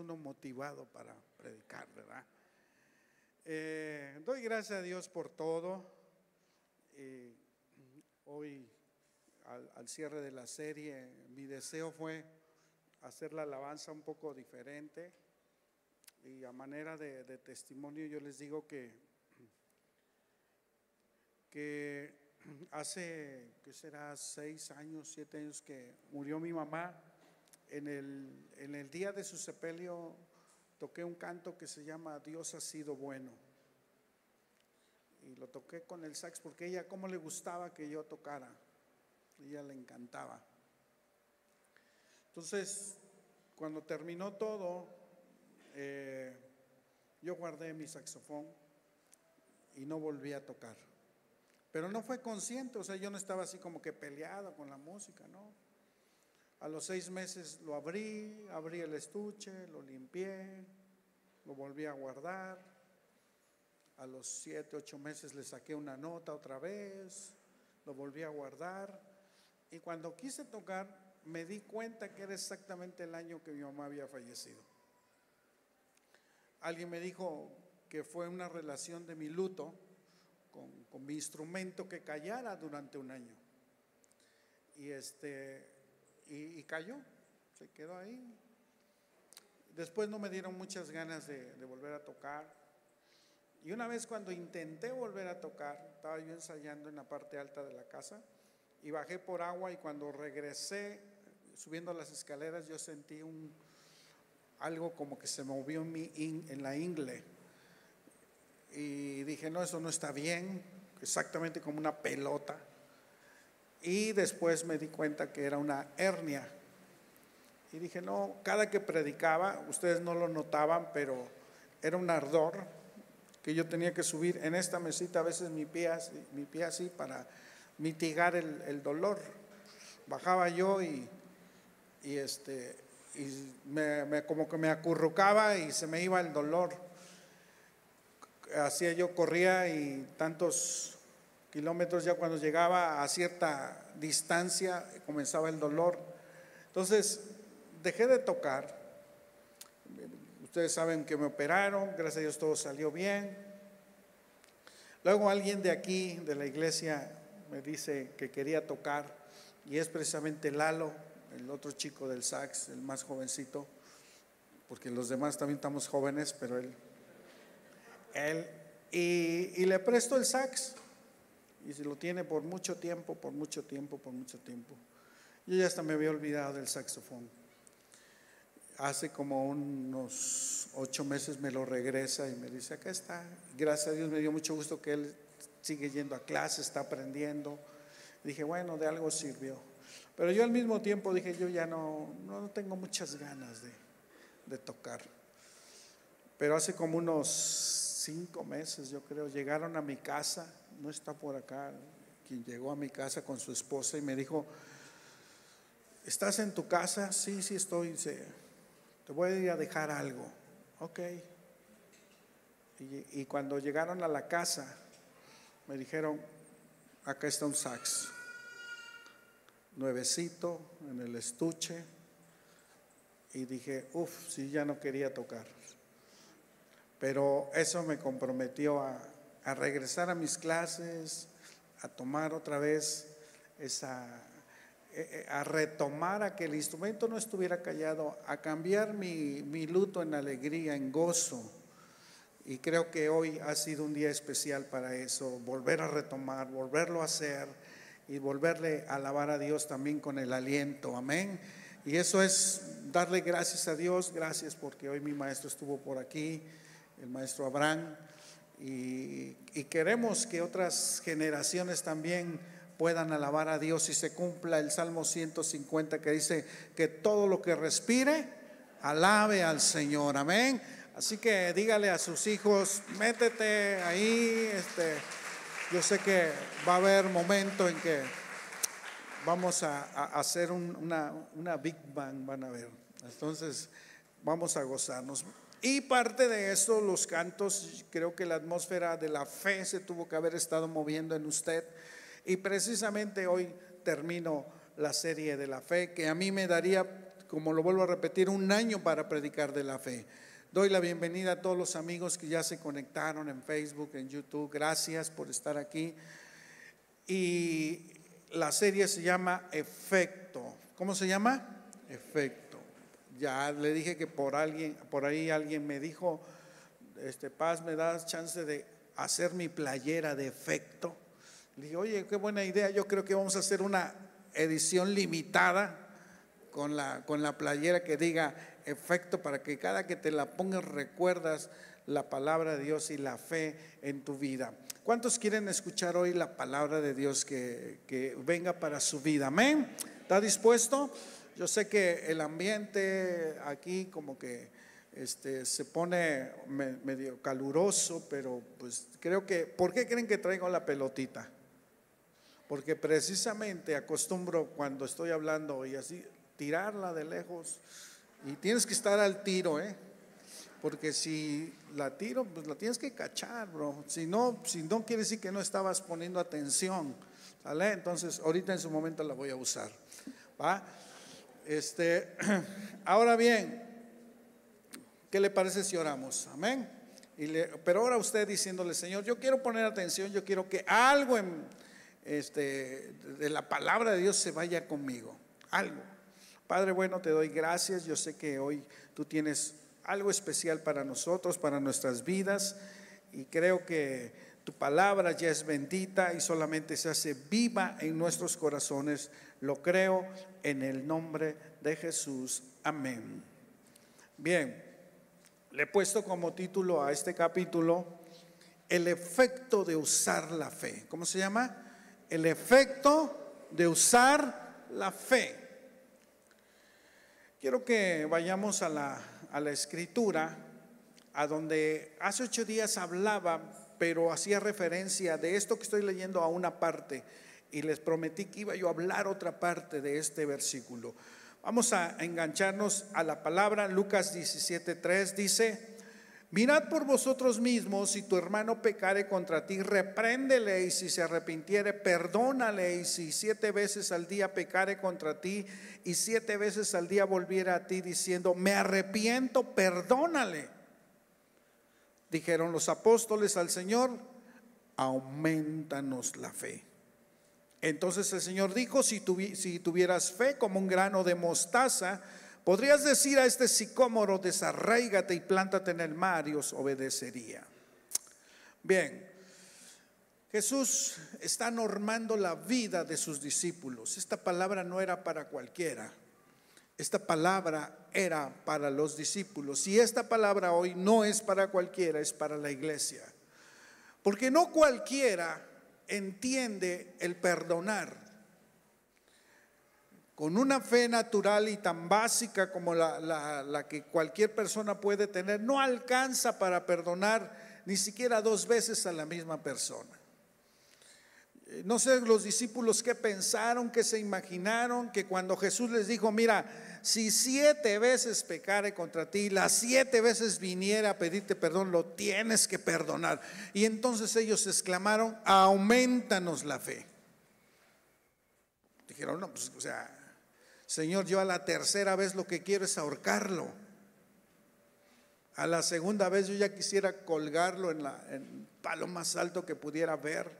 uno motivado para predicar, ¿verdad? Doy gracias a Dios por todo. Hoy, al cierre de la serie, mi deseo fue hacer la alabanza un poco diferente, y a manera de testimonio yo les digo que hace, ¿qué será? 6 años, 7 años que murió mi mamá. En el día de su sepelio toqué un canto que se llama Dios ha sido bueno, y lo toqué con el sax porque ella cómo le gustaba que yo tocara, a ella le encantaba. Entonces, cuando terminó todo, yo guardé mi saxofón y no volví a tocar, pero no fue consciente, o sea, yo no estaba así como que peleado con la música, no. A los 6 meses lo abrí el estuche, lo limpié, lo volví a guardar. A los 7, 8 meses le saqué una nota otra vez, lo volví a guardar, y cuando quise tocar me di cuenta que era exactamente el año que mi mamá había fallecido. Alguien me dijo que fue una relación de mi luto con mi instrumento que callara durante un año, y cayó, se quedó ahí. Después no me dieron muchas ganas de volver a tocar, y una vez cuando intenté volver a tocar, estaba yo ensayando en la parte alta de la casa y bajé por agua, y cuando regresé subiendo las escaleras yo sentí algo como que se movió en la ingle, y dije no, eso no está bien, exactamente como una pelota. Y después me di cuenta que era una hernia, y dije no, cada que predicaba, ustedes no lo notaban, pero era un ardor que yo tenía que subir en esta mesita, a veces mi pie así para mitigar el dolor. Bajaba yo y como que me acurrucaba y se me iba el dolor. Hacía yo, corría y tantos kilómetros, ya cuando llegaba a cierta distancia comenzaba el dolor. Entonces dejé de tocar. Ustedes saben que me operaron, gracias a Dios todo salió bien. Luego alguien de aquí, de la iglesia, me dice que quería tocar, y es precisamente Lalo, el otro chico del sax, el más jovencito, porque los demás también estamos jóvenes, pero él y le presto el sax, y se lo tiene por mucho tiempo. Yo ya hasta me había olvidado del saxofón. Hace como unos 8 meses me lo regresa y me dice, acá está. Gracias a Dios me dio mucho gusto que él sigue yendo a clase, está aprendiendo. Dije, bueno, de algo sirvió. Pero yo al mismo tiempo dije, yo ya no tengo muchas ganas de tocar. Pero hace como unos 5 meses, yo creo, llegaron a mi casa, no está por acá, quien llegó a mi casa con su esposa y me dijo, ¿estás en tu casa? Sí, estoy. Dice, te voy a ir a dejar algo. Ok. Y cuando llegaron a la casa me dijeron, acá está un sax nuevecito en el estuche, y dije, sí, ya no quería tocar, pero eso me comprometió a regresar a mis clases, a tomar otra vez a retomar, a que el instrumento no estuviera callado, a cambiar mi luto en alegría, en gozo. Y creo que hoy ha sido un día especial para eso, volver a retomar, volverlo a hacer y volverle a alabar a Dios también con el aliento, amén. Y eso es darle gracias a Dios. Gracias porque hoy mi maestro estuvo por aquí, el maestro Abraham, y queremos que otras generaciones también puedan alabar a Dios y se cumpla el Salmo 150 que dice que todo lo que respire alabe al Señor, amén. Así que dígale a sus hijos, métete ahí. Yo sé que va a haber momento en que vamos a hacer una Big Bang, van a ver. Entonces vamos a gozarnos. Y parte de eso, los cantos, creo que la atmósfera de la fe se tuvo que haber estado moviendo en usted. Y precisamente hoy termino la serie de la fe, que a mí me daría como lo vuelvo a repetir, un año para predicar de la fe. Doy la bienvenida a todos los amigos que ya se conectaron en Facebook, en YouTube. Gracias por estar aquí. Y la serie se llama Efecto. ¿Cómo se llama? Efecto. Ya le dije que por ahí alguien me dijo, Paz, ¿me das chance de hacer mi playera de efecto? Le dije, oye, qué buena idea. Yo creo que vamos a hacer una edición limitada con la playera que diga efecto, para que cada que te la pongas recuerdas la palabra de Dios y la fe en tu vida. ¿Cuántos quieren escuchar hoy la palabra de Dios que venga para su vida? Amén. ¿Está dispuesto? Yo sé que el ambiente aquí como que se pone medio caluroso, pero pues creo que, ¿por qué creen que traigo la pelotita? Porque precisamente acostumbro cuando estoy hablando y así tirarla de lejos, y tienes que estar al tiro, porque si la tiro, pues la tienes que cachar, bro. Si no quiere decir que no estabas poniendo atención, ¿sale? Entonces ahorita en su momento la voy a usar, ¿va? Ahora bien, ¿qué le parece si oramos? Amén. Pero ahora usted diciéndole, Señor, yo quiero poner atención, yo quiero que algo de la palabra de Dios se vaya conmigo, algo. Padre bueno, te doy gracias. Yo sé que hoy tú tienes algo especial para nosotros, para nuestras vidas, y creo que tu palabra ya es bendita y solamente se hace viva en nuestros corazones. Lo creo en el nombre de Jesús. Amén. Bien, le he puesto como título a este capítulo el efecto de usar la fe. ¿Cómo se llama? El efecto de usar la fe. Quiero que vayamos a la escritura, a donde hace 8 días hablaba, pero hacía referencia de esto que estoy leyendo a una parte, y les prometí que iba yo a hablar otra parte de este versículo. Vamos a engancharnos a la palabra. Lucas 17:3 dice: mirad por vosotros mismos, si tu hermano pecare contra ti, repréndele, y si se arrepintiere, perdónale, y si 7 veces al día pecare contra ti, y 7 veces al día volviera a ti diciendo, me arrepiento, perdónale. Dijeron los apóstoles al Señor, aumentanos la fe. Entonces el Señor dijo, si tuvieras fe como un grano de mostaza, podrías decir a este sicómoro, desarráigate y plántate en el mar, y os obedecería. Bien, Jesús está normando la vida de sus discípulos. Esta palabra no era para cualquiera. Esta palabra era para los discípulos. Y esta palabra hoy no es para cualquiera, es para la iglesia. Porque no cualquiera entiende el perdonar. Con una fe natural y tan básica como la que cualquier persona puede tener, no alcanza para perdonar ni siquiera 2 veces a la misma persona. No sé los discípulos qué pensaron, qué se imaginaron, que cuando Jesús les dijo, mira, si 7 veces pecare contra ti, las 7 veces viniera a pedirte perdón, lo tienes que perdonar. Y entonces ellos exclamaron, aumentanos la fe. Dijeron, no, pues, o sea, Señor, yo a la 3ª vez lo que quiero es ahorcarlo. A la 2ª vez yo ya quisiera colgarlo en el palo más alto que pudiera ver.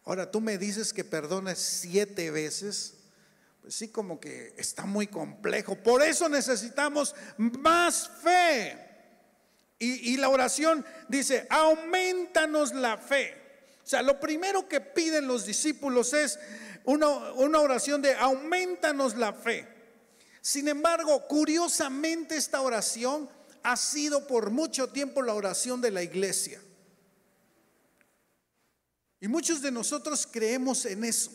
Ahora tú me dices que perdones 7 veces. Pues sí, como que está muy complejo. Por eso necesitamos más fe. Y la oración dice, aumentanos la fe. O sea, lo primero que piden los discípulos es una oración de aumentanos la fe. Sin embargo, curiosamente esta oración ha sido por mucho tiempo la oración de la iglesia. Y muchos de nosotros creemos en eso,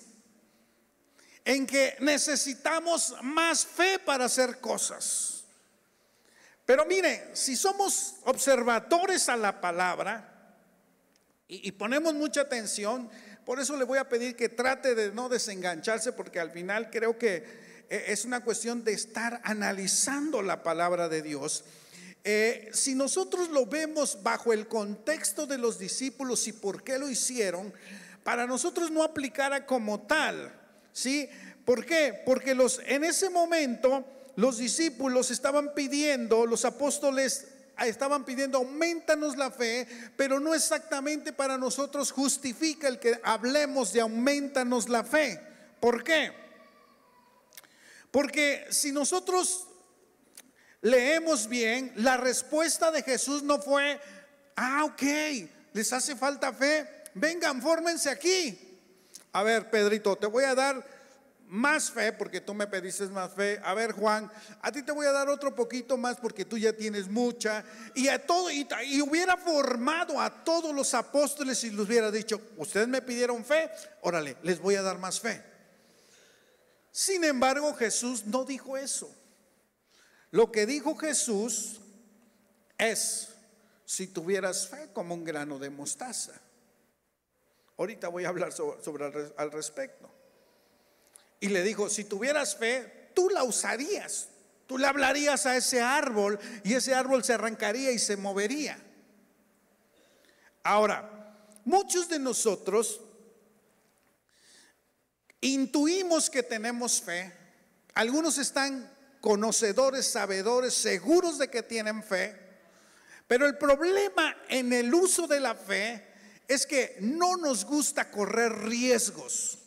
en que necesitamos más fe para hacer cosas. Pero mire, si somos observadores a la palabra y ponemos mucha atención, por eso le voy a pedir que trate de no desengancharse, porque al final creo que es una cuestión de estar analizando la palabra de Dios. Si nosotros lo vemos bajo el contexto de los discípulos y por qué lo hicieron, para nosotros no aplicara como tal, ¿sí? ¿Por qué? Porque en ese momento los discípulos estaban pidiendo, los apóstoles estaban pidiendo, aumentanos la fe, pero no exactamente para nosotros justifica el que hablemos de aumentanos la fe. ¿Por qué? Porque si nosotros leemos bien, la respuesta de Jesús no fue: ok, les hace falta fe, vengan, fórmense aquí. A ver, Pedrito, te voy a dar más fe porque tú me pediste más fe. A ver, Juan, a ti te voy a dar otro poquito más porque tú ya tienes mucha. Y a todo, y hubiera formado a todos los apóstoles y les hubiera dicho: ustedes me pidieron fe, órale, les voy a dar más fe. Sin embargo, Jesús no dijo eso. Lo que dijo Jesús es: si tuvieras fe como un grano de mostaza. Ahorita voy a hablar al respecto. Y le dijo: si tuvieras fe, tú la usarías, tú le hablarías a ese árbol y ese árbol se arrancaría y se movería. Ahora, muchos de nosotros intuimos que tenemos fe. Algunos están conocedores, sabedores, seguros de que tienen fe. Pero el problema en el uso de la fe es que no nos gusta correr riesgos.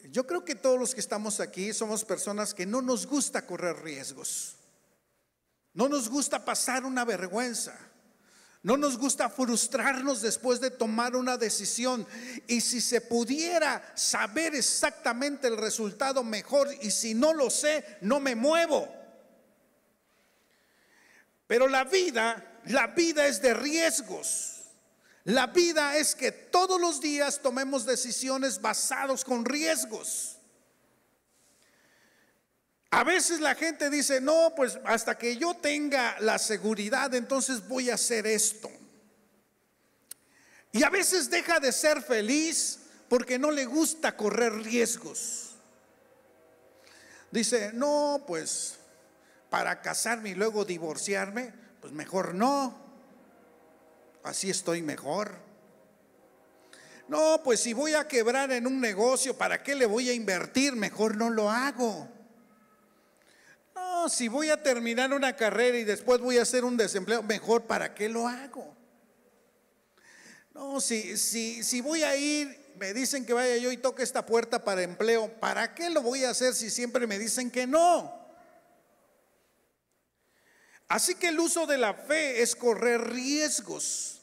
Yo creo que todos los que estamos aquí somos personas que no nos gusta correr riesgos. No nos gusta pasar una vergüenza. No nos gusta frustrarnos después de tomar una decisión. Y si se pudiera saber exactamente el resultado, mejor. Y si no lo sé, no me muevo. Pero la vida es de riesgos. La vida es que todos los días tomemos decisiones basadas con riesgos. A veces la gente dice: no, pues hasta que yo tenga la seguridad, entonces voy a hacer esto. Y a veces deja de ser feliz porque no le gusta correr riesgos. Dice: no, pues para casarme y luego divorciarme, pues mejor no. Así estoy mejor. No, pues si voy a quebrar en un negocio, ¿para qué le voy a invertir? Mejor no lo hago. No, si voy a terminar una carrera y después voy a hacer un desempleo, mejor ¿para qué lo hago? No, si voy a ir, me dicen que vaya yo y toque esta puerta para empleo, ¿para qué lo voy a hacer si siempre me dicen que no? Así que el uso de la fe es correr riesgos.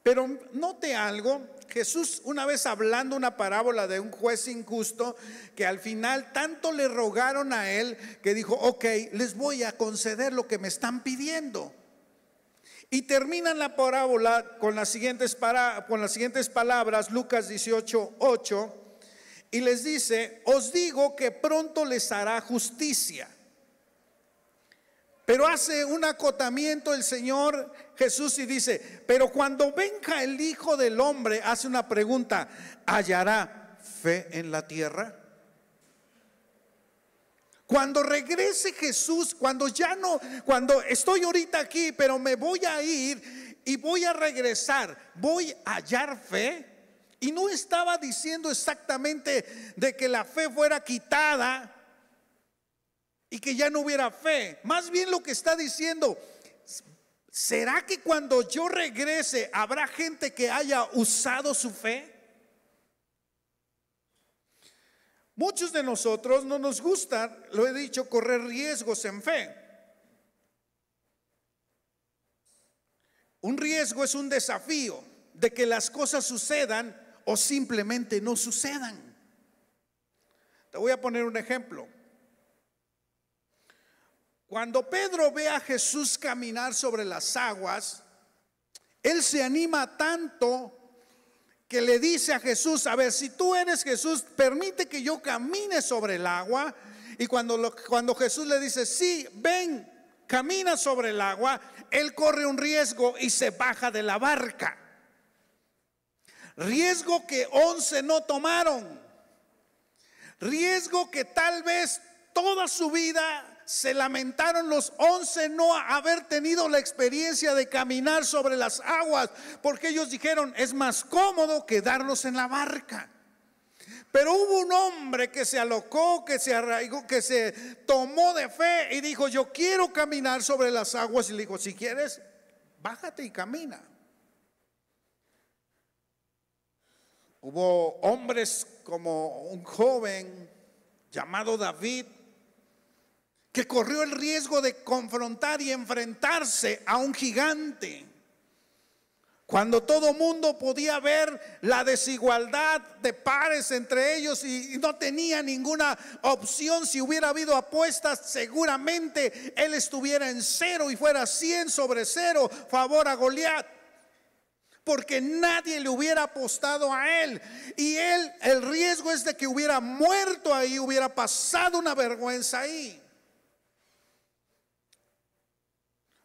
Pero note algo: Jesús, una vez hablando una parábola de un juez injusto, que al final tanto le rogaron a él que dijo: ok, les voy a conceder lo que me están pidiendo. Y terminan la parábola con las siguientes palabras, Lucas 18:8, y les dice: os digo que pronto les hará justicia. Pero hace un acotamiento el Señor Jesús y dice: pero cuando venga el Hijo del Hombre, hace una pregunta: ¿hallará fe en la tierra? Cuando regrese Jesús, cuando estoy ahorita aquí, pero me voy a ir y voy a regresar, ¿voy a hallar fe? Y no estaba diciendo exactamente de que la fe fuera quitada y que ya no hubiera fe. Más bien lo que está diciendo: ¿será que cuando yo regrese habrá gente que haya usado su fe? Muchos de nosotros no nos gusta, lo he dicho, correr riesgos en fe. Un riesgo es un desafío de que las cosas sucedan o simplemente no sucedan. Te voy a poner un ejemplo. Cuando Pedro ve a Jesús caminar sobre las aguas, él se anima tanto que le dice a Jesús: a ver, si tú eres Jesús, permite que yo camine sobre el agua. Y cuando Jesús le dice: sí, ven, camina sobre el agua, él corre un riesgo y se baja de la barca. Riesgo que 11 no tomaron. Riesgo que tal vez toda su vida se lamentaron los 11 no haber tenido la experiencia de caminar sobre las aguas, porque ellos dijeron: es más cómodo quedarnos en la barca. Pero hubo un hombre que se alocó, que se arraigó, que se tomó de fe y dijo: yo quiero caminar sobre las aguas. Y le dijo: si quieres, bájate y camina. Hubo hombres como un joven llamado David, que corrió el riesgo de confrontar y enfrentarse a un gigante. Cuando todo mundo podía ver la desigualdad de pares entre ellos y no tenía ninguna opción. Si hubiera habido apuestas, seguramente él estuviera en 0 y fuera 100 sobre 0 favor a Goliat, porque nadie le hubiera apostado a él. Y él, el riesgo es de que hubiera muerto ahí, hubiera pasado una vergüenza ahí.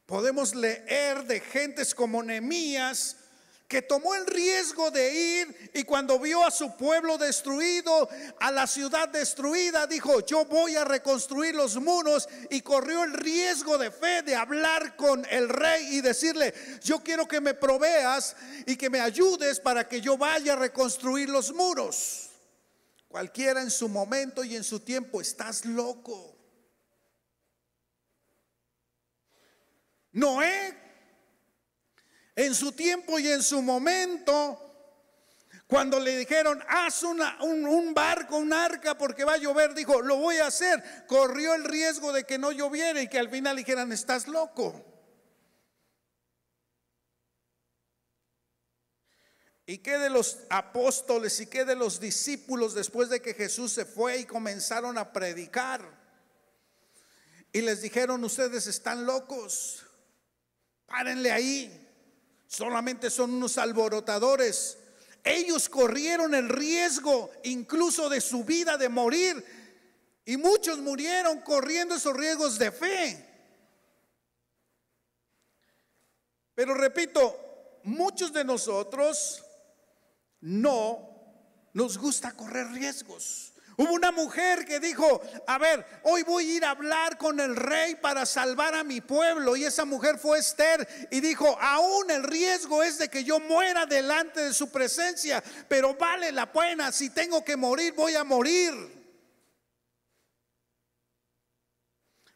Podemos leer de gentes como Nehemías, que tomó el riesgo de ir, y cuando vio a su pueblo destruido, a la ciudad destruida, dijo: yo voy a reconstruir los muros. Y corrió el riesgo de fe de hablar con el rey y decirle: yo quiero que me proveas y que me ayudes para que yo vaya a reconstruir los muros. Cualquiera en su momento y en su tiempo: estás loco. Noé, en su tiempo y en su momento, cuando le dijeron: haz un barco, un arca, porque va a llover, dijo: lo voy a hacer. Corrió el riesgo de que no lloviera y que al final dijeran: estás loco. ¿Y qué de los apóstoles y qué de los discípulos después de que Jesús se fue y comenzaron a predicar? Y les dijeron: ustedes están locos, párenle ahí, solamente son unos alborotadores. Ellos corrieron el riesgo incluso de su vida, de morir, y muchos murieron corriendo esos riesgos de fe. Pero repito, muchos de nosotros no nos gusta correr riesgos. Hubo una mujer que dijo: a ver, hoy voy a ir a hablar con el rey para salvar a mi pueblo. Y esa mujer fue Esther y dijo: aún el riesgo es de que yo muera delante de su presencia, pero vale la pena. Si tengo que morir, voy a morir.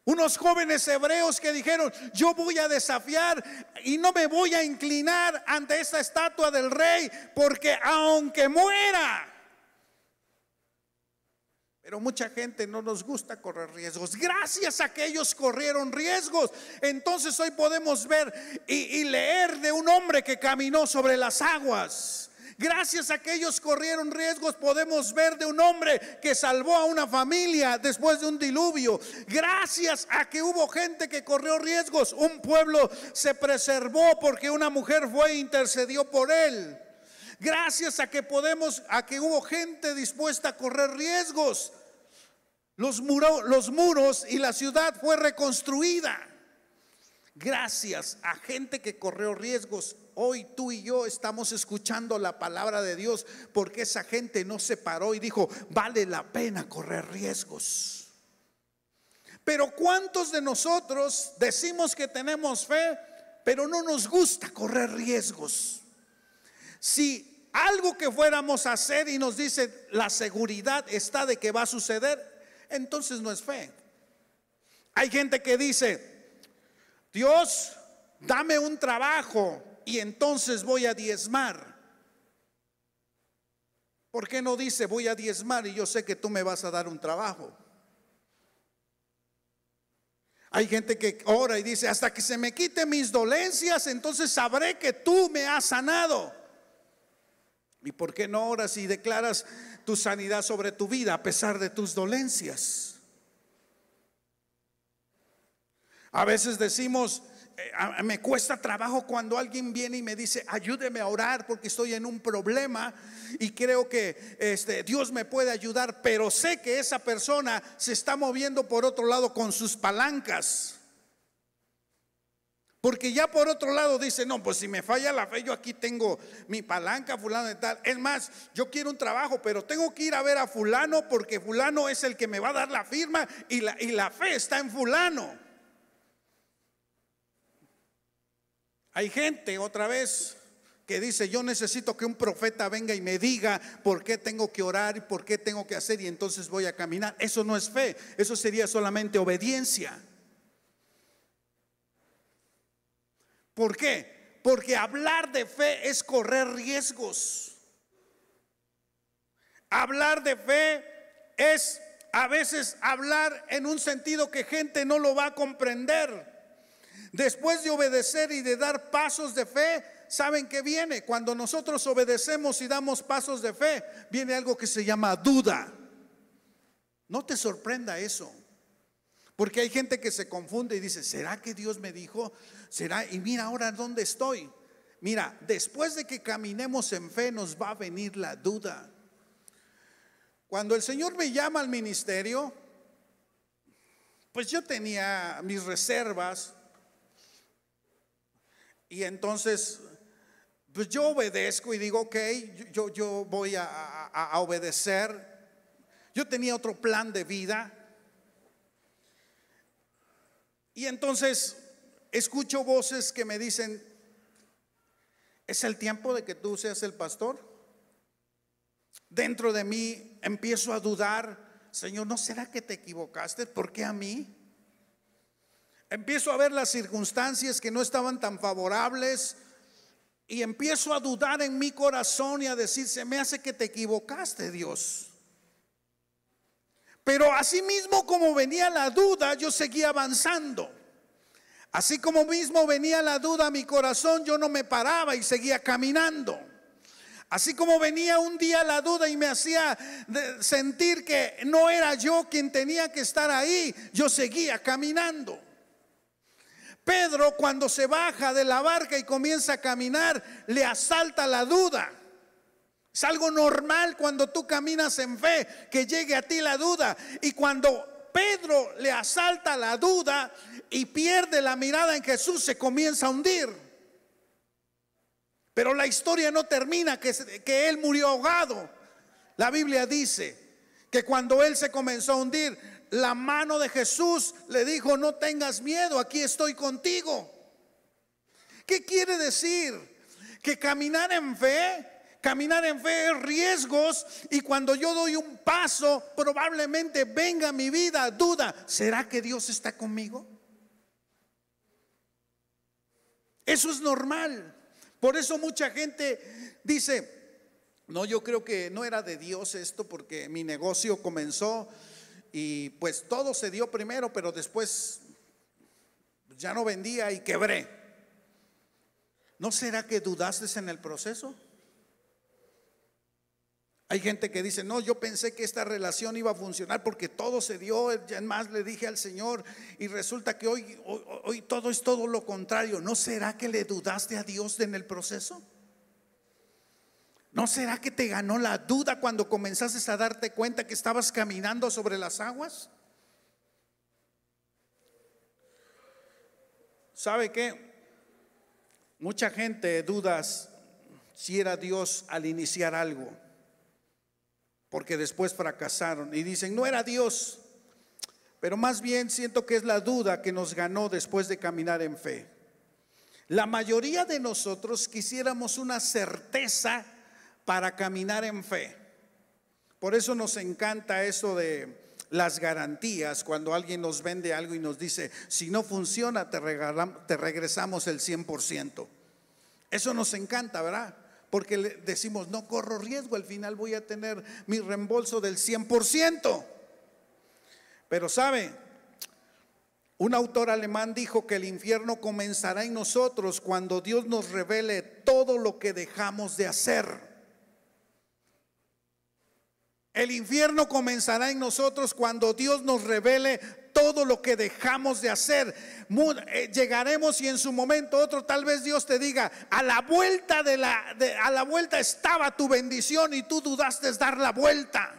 Unos jóvenes hebreos que dijeron: yo voy a desafiar y no me voy a inclinar ante esta estatua del rey, porque aunque muera. Pero mucha gente no nos gusta correr riesgos. Gracias a que ellos corrieron riesgos, entonces hoy podemos ver y leer de un hombre que caminó sobre las aguas. Gracias a que ellos corrieron riesgos, podemos ver de un hombre que salvó a una familia después de un diluvio. Gracias a que hubo gente que corrió riesgos, un pueblo se preservó porque una mujer fue e intercedió por él. Gracias a que hubo gente dispuesta a correr riesgos, los muros y la ciudad fue reconstruida. Gracias a gente que corrió riesgos, hoy tú y yo estamos escuchando la palabra de Dios, porque esa gente no se paró y dijo: vale la pena correr riesgos. Pero ¿cuántos de nosotros decimos que tenemos fe, pero no nos gusta correr riesgos? Si algo que fuéramos a hacer y nos dice la seguridad está de que va a suceder, entonces no es fe. Hay gente que dice: Dios, dame un trabajo y entonces voy a diezmar. ¿Por qué no dice: voy a diezmar y yo sé que tú me vas a dar un trabajo? Hay gente que ora y dice: hasta que se me quiten mis dolencias, entonces sabré que tú me has sanado. ¿Y por qué no oras y declaras tu sanidad sobre tu vida a pesar de tus dolencias? A veces decimos: me cuesta trabajo cuando alguien viene y me dice: ayúdeme a orar porque estoy en un problema y creo que Dios me puede ayudar, pero sé que esa persona se está moviendo por otro lado con sus palancas. Porque ya por otro lado dice: no, pues si me falla la fe, yo aquí tengo mi palanca, fulano de tal. Es más, yo quiero un trabajo, pero tengo que ir a ver a fulano porque fulano es el que me va a dar la firma y la fe está en fulano. Hay gente, otra vez, que dice: yo necesito que un profeta venga y me diga por qué tengo que orar y por qué tengo que hacer, y entonces voy a caminar. Eso no es fe, eso sería solamente obediencia. ¿Por qué? Porque hablar de fe es correr riesgos. Hablar de fe es a veces hablar en un sentido que gente no lo va a comprender. Después de obedecer y de dar pasos de fe, ¿saben qué viene? Cuando nosotros obedecemos y damos pasos de fe, viene algo que se llama duda. No te sorprenda eso, porque hay gente que se confunde y dice: ¿será que Dios me dijo? ¿Será? Y mira ahora dónde estoy. Mira, después de que caminemos en fe, nos va a venir la duda. Cuando el Señor me llama al ministerio, pues yo tenía mis reservas. Y entonces, pues yo obedezco y digo: ok, yo voy a obedecer. Yo tenía otro plan de vida. Y entonces escucho voces que me dicen: ¿es el tiempo de que tú seas el pastor? Dentro de mí empiezo a dudar: Señor, ¿no será que te equivocaste? ¿Por qué a mí? Empiezo a ver las circunstancias que no estaban tan favorables y empiezo a dudar en mi corazón y a decir: se me hace que te equivocaste, Dios. Pero así mismo como venía la duda, yo seguía avanzando. Así como mismo venía la duda a mi corazón, yo no me paraba y seguía caminando. Así como venía un día la duda y me hacía sentir que no era yo quien tenía que estar ahí, yo seguía caminando. Pedro, cuando se baja de la barca y comienza a caminar, le asalta la duda. Es algo normal cuando tú caminas en fe, que llegue a ti la duda. Y cuando Pedro le asalta la duda y pierde la mirada en Jesús, se comienza a hundir. Pero la historia no termina que él murió ahogado. La Biblia dice que cuando él se comenzó a hundir, la mano de Jesús le dijo: no tengas miedo, aquí estoy contigo. ¿Qué quiere decir? Que caminar en fe es riesgos, y cuando yo doy un paso, probablemente venga a mi vida duda: ¿será que Dios está conmigo? Eso es normal. Por eso mucha gente dice: no, yo creo que no era de Dios esto, porque mi negocio comenzó y pues todo se dio primero, pero después ya no vendía y quebré. ¿No será que dudaste en el proceso? Hay gente que dice: no, yo pensé que esta relación iba a funcionar porque todo se dio, ya más le dije al Señor, y resulta que hoy todo es todo lo contrario. ¿No será que le dudaste a Dios en el proceso? ¿No será que te ganó la duda cuando comenzaste a darte cuenta que estabas caminando sobre las aguas? ¿Sabe qué? Mucha gente duda si era Dios al iniciar algo, porque después fracasaron y dicen: no era Dios. Pero más bien siento que es la duda que nos ganó después de caminar en fe. La mayoría de nosotros quisiéramos una certeza para caminar en fe. Por eso nos encanta eso de las garantías. Cuando alguien nos vende algo y nos dice: si no funciona, te regresamos el 100%. Eso nos encanta, ¿verdad? Porque le decimos: no corro riesgo, al final voy a tener mi reembolso del 100%. Pero ¿sabe? Un autor alemán dijo que el infierno comenzará en nosotros cuando Dios nos revele todo lo que dejamos de hacer. El infierno comenzará en nosotros cuando Dios nos revele todo lo que dejamos de hacer. Llegaremos y en su momento otro, tal vez Dios te diga: a la vuelta a la vuelta estaba tu bendición y tú dudaste dar la vuelta.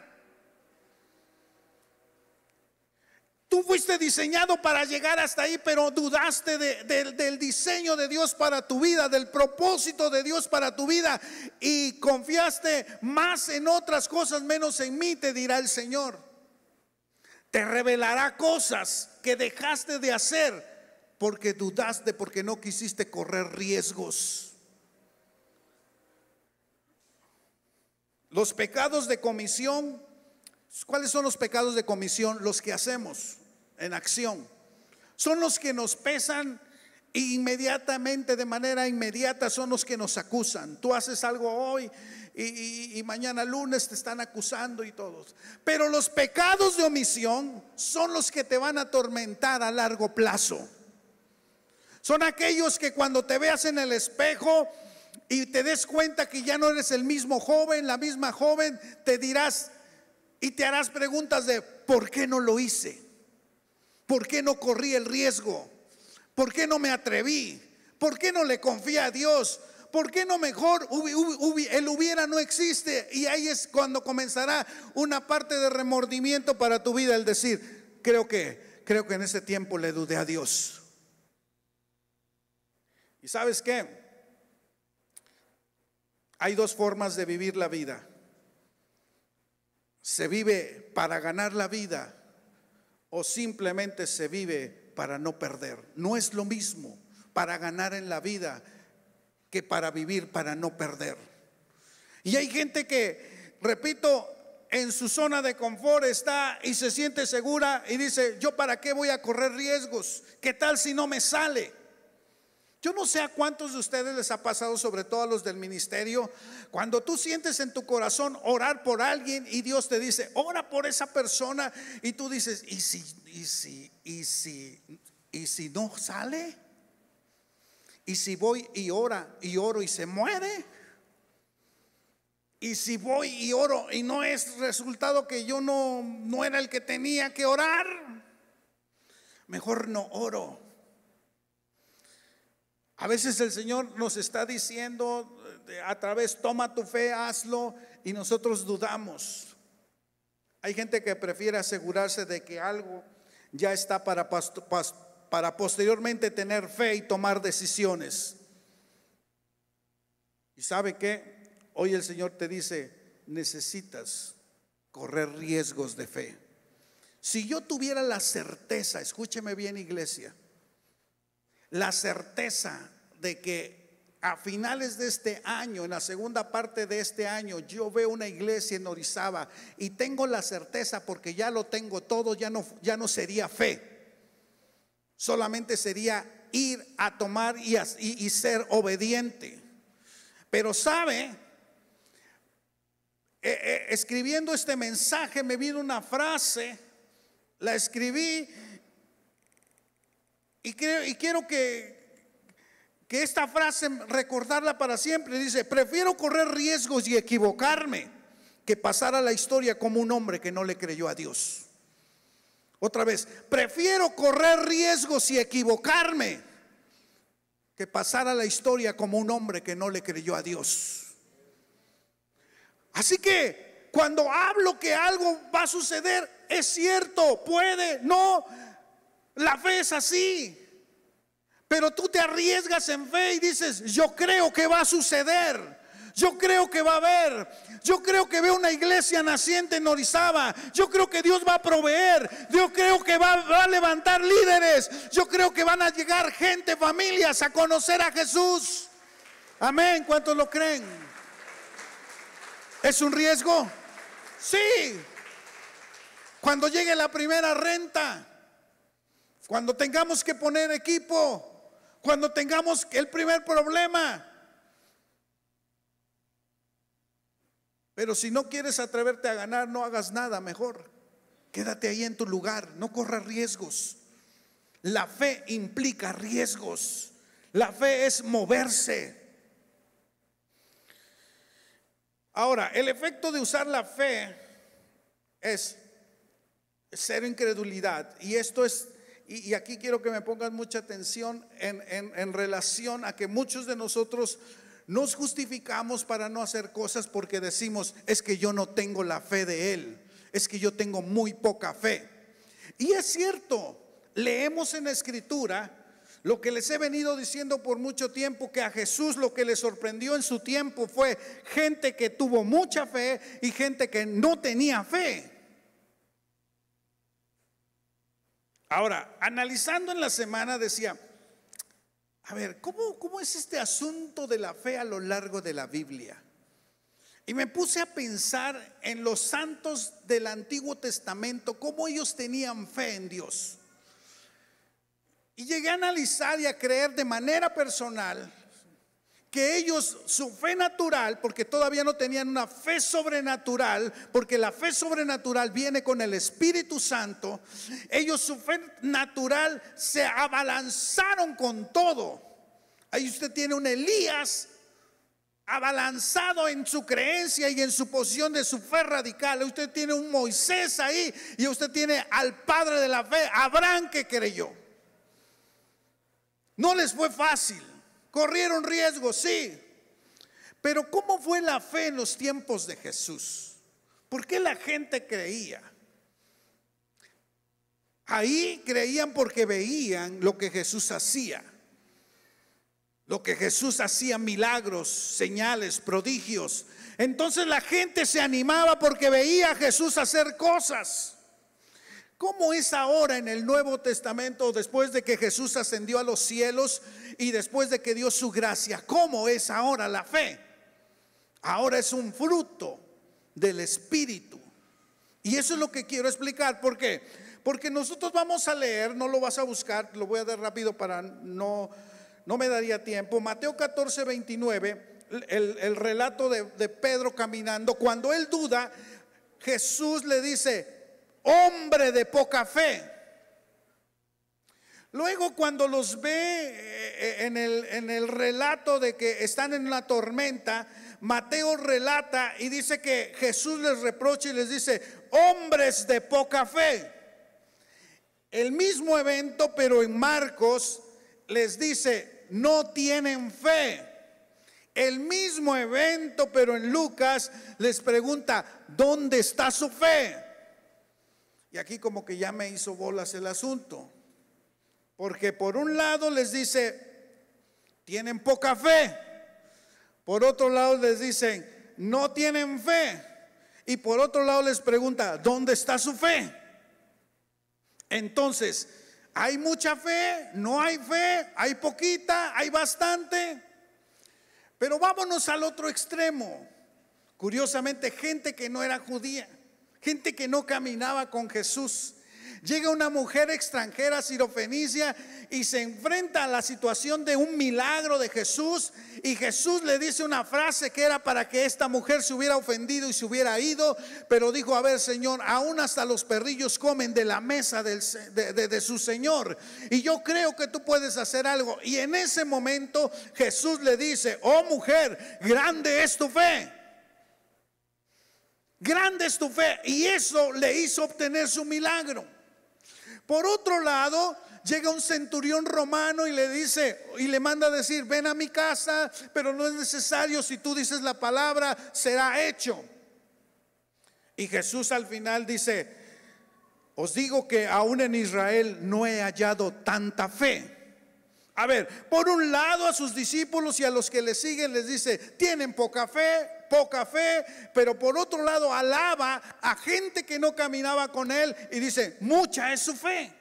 Tú fuiste diseñado para llegar hasta ahí, pero dudaste del diseño de Dios para tu vida, del propósito de Dios para tu vida, y confiaste más en otras cosas menos en mí, te dirá el Señor. Te revelará cosas que dejaste de hacer porque dudaste, porque no quisiste correr riesgos. Los pecados de comisión, ¿cuáles son los pecados de comisión? Los que hacemos en acción. Son los que nos pesan inmediatamente, de manera inmediata, son los que nos acusan. Tú haces algo hoy y mañana lunes te están acusando y todos. Pero los pecados de omisión son los que te van a atormentar a largo plazo. Son aquellos que cuando te veas en el espejo y te des cuenta que ya no eres el mismo joven, la misma joven, te dirás y te harás preguntas de ¿por qué no lo hice? ¿Por qué no corrí el riesgo? ¿Por qué no me atreví? ¿Por qué no le confié a Dios? ¿Por qué no mejor el hubiera no existe? Y ahí es cuando comenzará una parte de remordimiento para tu vida, el decir, creo que en ese tiempo le dudé a Dios. ¿Y sabes qué? Hay dos formas de vivir la vida. Se vive para ganar la vida o simplemente se vive para no perder. No es lo mismo para ganar en la vida que para vivir para no perder. Y hay gente que, repito, en su zona de confort está y se siente segura y dice, ¿yo para qué voy a correr riesgos? ¿Qué tal si no me sale? Yo no sé a cuántos de ustedes les ha pasado, sobre todo a los del ministerio, cuando tú sientes en tu corazón orar por alguien y Dios te dice, ora por esa persona, y tú dices, ¿y si no sale? ¿Y si voy y oro y se muere? ¿Y si voy y oro y no es resultado que yo no era el que tenía que orar? Mejor no oro. A veces el Señor nos está diciendo a través, toma tu fe, hazlo, y nosotros dudamos. Hay gente que prefiere asegurarse de que algo ya está para posteriormente tener fe y tomar decisiones. ¿Y sabe qué? Hoy el Señor te dice, necesitas correr riesgos de fe. Si yo tuviera la certeza, escúcheme bien, iglesia, la certeza de que a finales de este año, en la segunda parte de este año, yo veo una iglesia en Orizaba y tengo la certeza, porque ya lo tengo todo, ya no sería fe, solamente sería ir a tomar y ser obediente. Pero sabe, escribiendo este mensaje me vino una frase, la escribí y quiero que esta frase recordarla para siempre. Dice, prefiero correr riesgos y equivocarme que pasar a la historia como un hombre que no le creyó a Dios. Otra vez, prefiero correr riesgos y equivocarme que pasar a la historia como un hombre que no le creyó a Dios. Así que cuando hablo que algo va a suceder, es cierto, puede, no, la fe es así. Pero tú te arriesgas en fe y dices, yo creo que va a suceder, yo creo que va a haber, yo creo que veo una iglesia naciente en Orizaba, yo creo que Dios va a proveer, yo creo que va a levantar líderes, yo creo que van a llegar gente, familias a conocer a Jesús. Amén. ¿Cuántos lo creen? ¿Es un riesgo? Sí. Cuando llegue la primera renta, cuando tengamos que poner equipo, cuando tengamos el primer problema. Pero si no quieres atreverte a ganar, no hagas nada, mejor quédate ahí en tu lugar, no corras riesgos. La fe implica riesgos. La fe es moverse. Ahora, el efecto de usar la fe es cero incredulidad. Y esto es, y aquí quiero que me pongan mucha atención en relación a que muchos de nosotros nos justificamos para no hacer cosas porque decimos, es que yo no tengo la fe de Él, es que yo tengo muy poca fe. Y es cierto, leemos en la Escritura lo que les he venido diciendo por mucho tiempo, que a Jesús lo que le sorprendió en su tiempo fue gente que tuvo mucha fe y gente que no tenía fe. Ahora, analizando en la semana decía, a ver, ¿cómo es este asunto de la fe a lo largo de la Biblia? Y me puse a pensar en los santos del Antiguo Testamento, cómo ellos tenían fe en Dios. Y llegué a analizar y a creer de manera personal que ellos, su fe natural, porque todavía no tenían una fe sobrenatural, porque la fe sobrenatural viene con el Espíritu Santo, ellos su fe natural se abalanzaron con todo. Ahí usted tiene un Elías abalanzado en su creencia y en su posición de su fe radical. Usted tiene un Moisés ahí y usted tiene al padre de la fe, Abraham, que creyó. No les fue fácil, corrieron riesgos, sí, pero ¿cómo fue la fe en los tiempos de Jesús? ¿Por qué la gente creía? Ahí creían porque veían lo que Jesús hacía. Lo que Jesús hacía, milagros, señales, prodigios. Entonces la gente se animaba porque veía a Jesús hacer cosas. ¿Cómo es ahora en el Nuevo Testamento, después de que Jesús ascendió a los cielos y después de que dio su gracia? ¿Cómo es ahora la fe? Ahora es un fruto del Espíritu. Y eso es lo que quiero explicar. ¿Por qué? Porque nosotros vamos a leer, no lo vas a buscar, lo voy a dar rápido para no me daría tiempo. Mateo 14, 29, el relato de Pedro caminando. Cuando él duda, Jesús le dice: hombre de poca fe. Luego, cuando los ve en el relato de que están en una tormenta, Mateo relata y dice que Jesús les reprocha y les dice: hombres de poca fe. El mismo evento, pero en Marcos les dice: no tienen fe. El mismo evento, pero en Lucas les pregunta: ¿dónde está su fe? Y aquí como que ya me hizo bolas el asunto, porque por un lado les dice: tienen poca fe. Por otro lado les dicen: no tienen fe. Y por otro lado les pregunta: ¿dónde está su fe? Entonces, ¿hay mucha fe? ¿No hay fe? ¿Hay poquita? ¿Hay bastante? Pero vámonos al otro extremo. Curiosamente, gente que no era judía, gente que no caminaba con Jesús. Llega una mujer extranjera sirofenicia y se enfrenta a la situación de un milagro de Jesús, y Jesús le dice una frase que era para que esta mujer se hubiera ofendido y se hubiera ido, pero dijo: a ver, Señor, aún hasta los perrillos comen de la mesa de su Señor, y yo creo que tú puedes hacer algo. Y en ese momento Jesús le dice: oh mujer, grande es tu fe. Grande es tu fe. Y eso le hizo obtener su milagro. Por otro lado, llega un centurión romano y le dice, y le manda a decir: ven a mi casa, pero no es necesario, si tú dices la palabra será hecho. Y Jesús al final dice: os digo que aún en Israel no he hallado tanta fe. A ver, por un lado a sus discípulos y a los que le siguen les dice: tienen poca fe, pero por otro lado alaba a gente que no caminaba con él y dice: mucha es su fe.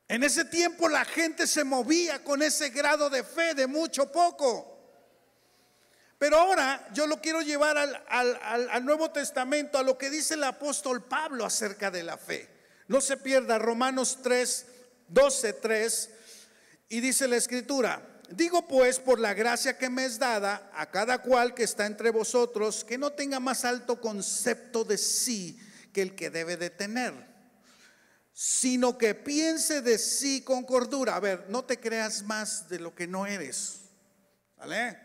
En ese tiempo la gente se movía con ese grado de fe, de mucho poco. Pero ahora yo lo quiero llevar al Nuevo Testamento, a lo que dice el apóstol Pablo acerca de la fe. No se pierda Romanos 3, 12, 3, y dice la escritura: digo pues, por la gracia que me es dada, a cada cual que está entre vosotros, que no tenga más alto concepto de sí que el que debe de tener, sino que piense de sí con cordura. A ver, no te creas más de lo que no eres, ¿vale?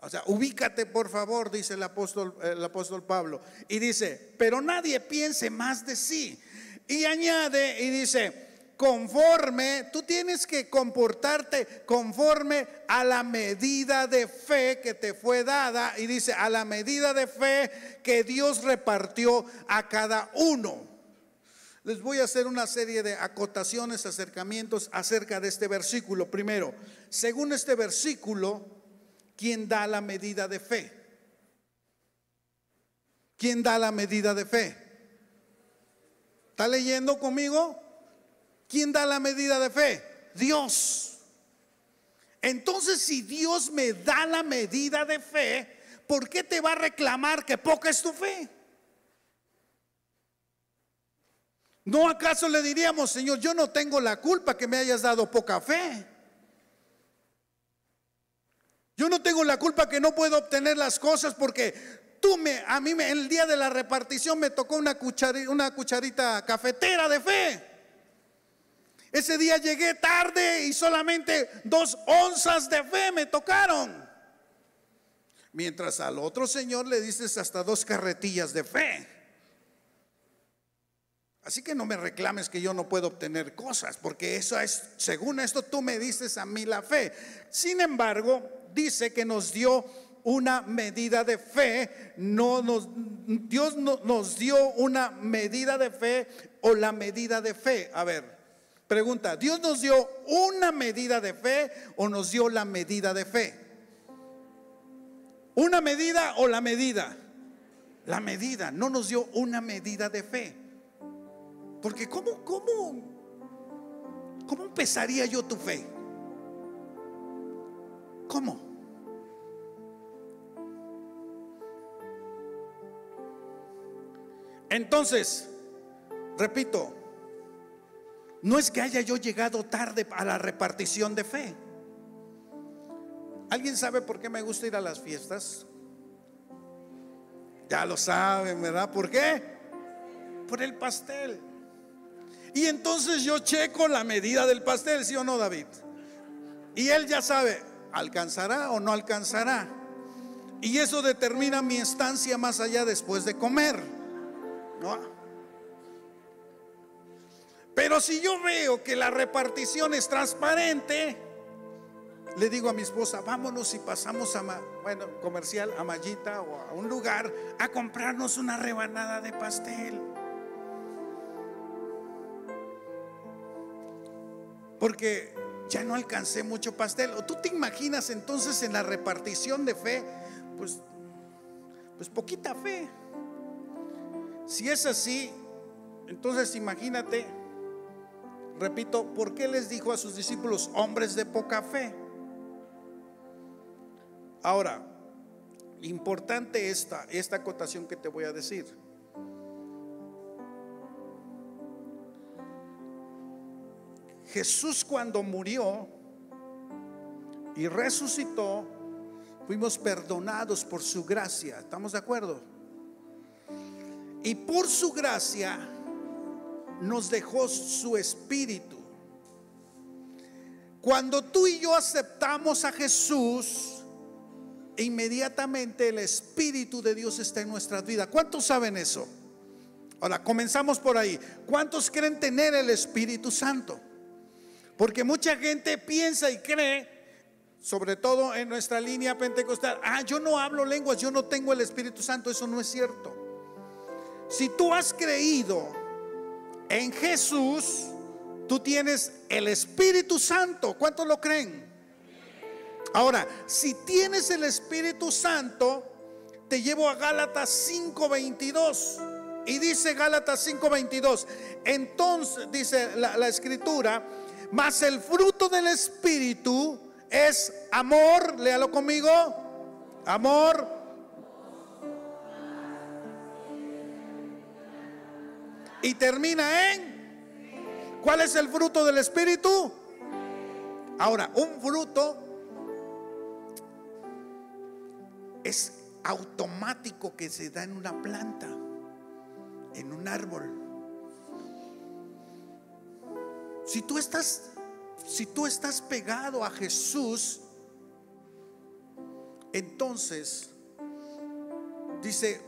O sea, ubícate por favor, dice el apóstol Pablo. Y dice: pero nadie piense más de sí. Y añade y dice: conforme, tú tienes que comportarte conforme a la medida de fe que te fue dada. Y dice: a la medida de fe que Dios repartió a cada uno. Les voy a hacer una serie de acotaciones, acercamientos acerca de este versículo. Primero, según este versículo, ¿quién da la medida de fe? ¿Quién da la medida de fe? ¿Está leyendo conmigo? ¿Quién da la medida de fe? Dios. Entonces, si Dios me da la medida de fe, ¿por qué te va a reclamar que poca es tu fe? ¿No acaso le diríamos: Señor, yo no tengo la culpa que me hayas dado poca fe? Yo no tengo la culpa que no puedo obtener las cosas porque a mí el día de la repartición me tocó una cucharita cafetera de fe. Ese día llegué tarde y solamente 2 onzas de fe me tocaron. Mientras al otro señor le dices hasta 2 carretillas de fe. Así que no me reclames que yo no puedo obtener cosas, porque eso es, según esto tú me dices a mí la fe. Sin embargo, dice que nos dio una medida de fe. Dios nos dio una medida de fe, o la medida de fe. A ver, pregunta: ¿Dios nos dio una medida de fe o nos dio la medida de fe? ¿Una medida o la medida? La medida. No nos dio una medida de fe. Porque ¿cómo empezaría yo tu fe? ¿Cómo? Entonces, repito, no es que haya yo llegado tarde a la repartición de fe. ¿Alguien sabe por qué me gusta ir a las fiestas? Ya lo saben, ¿verdad? ¿Por qué? Por el pastel. Y entonces yo checo la medida del pastel, ¿sí o no, David? Y él ya sabe, ¿alcanzará o no alcanzará? Y eso determina mi estancia más allá después de comer, ¿no? Pero si yo veo que la repartición es transparente, le digo a mi esposa: vámonos y pasamos comercial, a Mallita o a un lugar a comprarnos una rebanada de pastel. Porque ya no alcancé mucho pastel. ¿O tú te imaginas entonces en la repartición de fe? Pues poquita fe. Si es así, entonces imagínate, repito, ¿por qué les dijo a sus discípulos hombres de poca fe? Ahora, importante esta acotación que te voy a decir. Jesús, cuando murió y resucitó, fuimos perdonados por su gracia. ¿Estamos de acuerdo? Y por su gracia nos dejó su espíritu. Cuando tú y yo aceptamos a Jesús, inmediatamente el Espíritu de Dios está en nuestras vidas. ¿Cuántos saben eso? Ahora, comenzamos por ahí. ¿Cuántos creen tener el Espíritu Santo? Porque mucha gente piensa y cree, sobre todo en nuestra línea pentecostal: yo no hablo lenguas, yo no tengo el Espíritu Santo. Eso no es cierto. Si tú has creído en Jesús, tú tienes el Espíritu Santo. ¿Cuántos lo creen? Ahora, si tienes el Espíritu Santo, te llevo a Gálatas 5:22. Y dice Gálatas 5:22: entonces, dice la escritura, mas el fruto del Espíritu es amor. Léalo conmigo: amor. Y termina en, ¿cuál es el fruto del Espíritu? Ahora, un fruto es automático, que se da en una planta, en un árbol. Si tú estás pegado a Jesús, entonces dice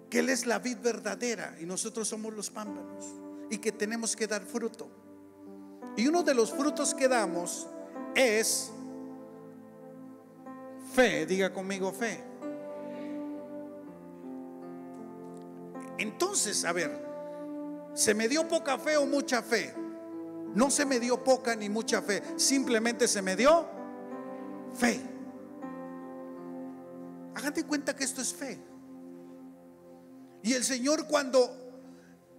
que Él es la vid verdadera y nosotros somos los pámpanos, y que tenemos que dar fruto. Y uno de los frutos que damos es fe. Diga conmigo: fe. Entonces, a ver, ¿se me dio poca fe o mucha fe? No se me dio poca ni mucha fe, simplemente se me dio fe. Háganse cuenta que esto es fe. Y el Señor, cuando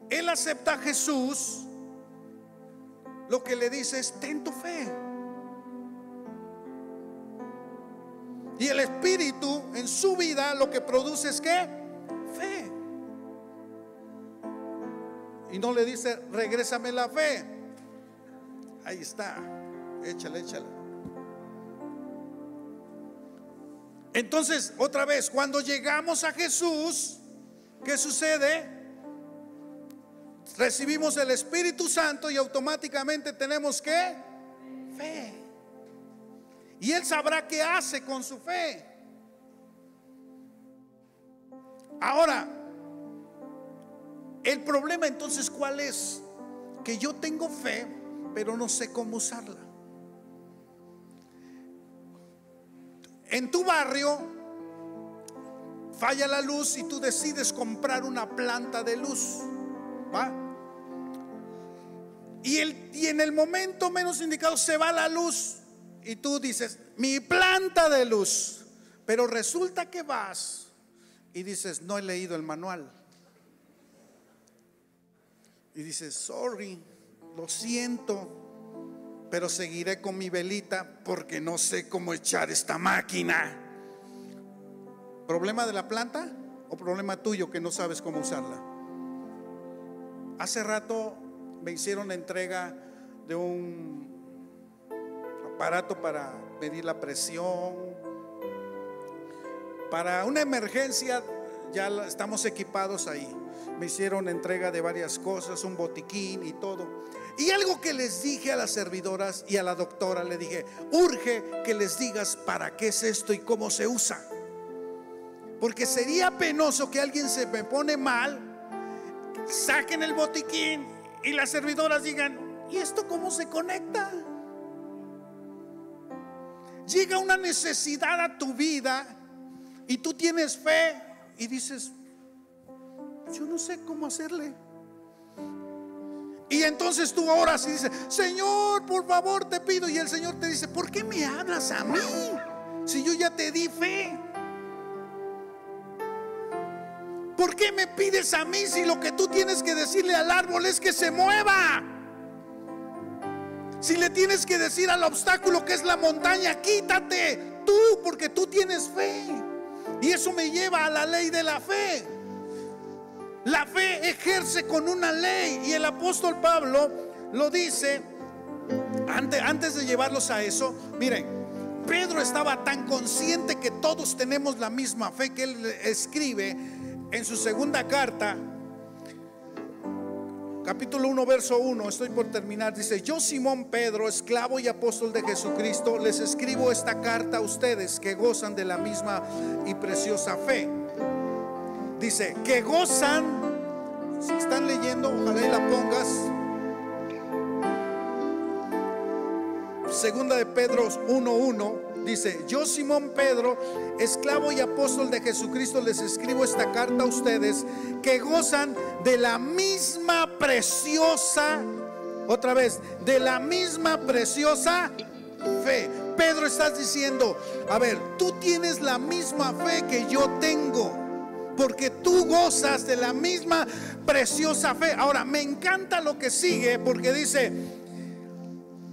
Él acepta a Jesús, lo que le dice es: ten tu fe. Y el Espíritu en su vida lo que produce es ¿qué? Fe. Y no le dice regrésame la fe. Ahí está, échale. Entonces, otra vez, cuando llegamos a Jesús, ¿qué sucede? Recibimos el Espíritu Santo y automáticamente tenemos ¿qué? Fe. Y Él sabrá qué hace con su fe. Ahora, el problema entonces ¿cuál es? Que yo tengo fe, pero no sé cómo usarla. En tu barrio falla la luz y tú decides comprar una planta de luz, ¿va? Y en el momento menos indicado se va la luz y tú dices mi planta de luz, pero resulta que vas y dices no he leído el manual y dices sorry, lo siento, pero seguiré con mi velita porque no sé cómo echar esta máquina. ¿Problema de la planta o problema tuyo que no sabes cómo usarla? Hace rato me hicieron entrega de un aparato para medir la presión. Para una emergencia ya estamos equipados ahí. Me hicieron entrega de varias cosas, un botiquín y todo. Y algo que les dije a las servidoras y a la doctora, le dije, urge que les digas para qué es esto y cómo se usa. Porque sería penoso que alguien se me pone mal, saquen el botiquín y las servidoras digan, ¿y esto cómo se conecta? Llega una necesidad a tu vida y tú tienes fe y dices, yo no sé cómo hacerle. Y entonces tú oras y dices, Señor, por favor te pido. Y el Señor te dice, ¿por qué me hablas a mí? Si yo ya te di fe. ¿Por qué me pides a mí si lo que tú tienes que decirle al árbol es que se mueva? Si le tienes que decir al obstáculo que es la montaña, quítate tú, porque tú tienes fe. Y eso me lleva a la ley de la fe. La fe ejerce con una ley. Y el apóstol Pablo lo dice antes de llevarlos a eso. Miren, Pedro estaba tan consciente que todos tenemos la misma fe, que él escribe en su segunda carta, capítulo 1, verso 1, estoy por terminar. Dice, yo Simón Pedro, esclavo y apóstol de Jesucristo, les escribo esta carta a ustedes que gozan de la misma y preciosa fe. Dice, que gozan. Si están leyendo, ojalá y la pongas. Segunda de Pedro 1:1 dice, yo Simón Pedro, esclavo y apóstol de Jesucristo, les escribo esta carta a ustedes que gozan de la misma preciosa, otra vez, de la misma preciosa fe. Pedro, estás diciendo, a ver, tú tienes la misma fe que yo tengo, porque tú gozas de la misma preciosa fe. Ahora, me encanta lo que sigue, porque dice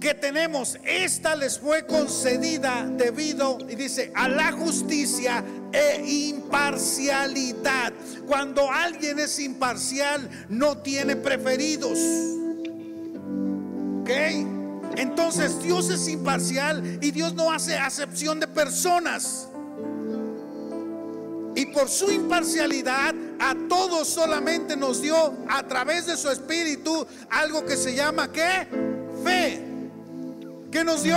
que tenemos, esta les fue concedida debido, y dice, a la justicia e imparcialidad. Cuando alguien es imparcial, no tiene preferidos. ¿Ok? Entonces Dios es imparcial y Dios no hace acepción de personas. Y por su imparcialidad a todos solamente nos dio a través de su Espíritu algo que se llama ¿qué? Fe. ¿Qué nos dio?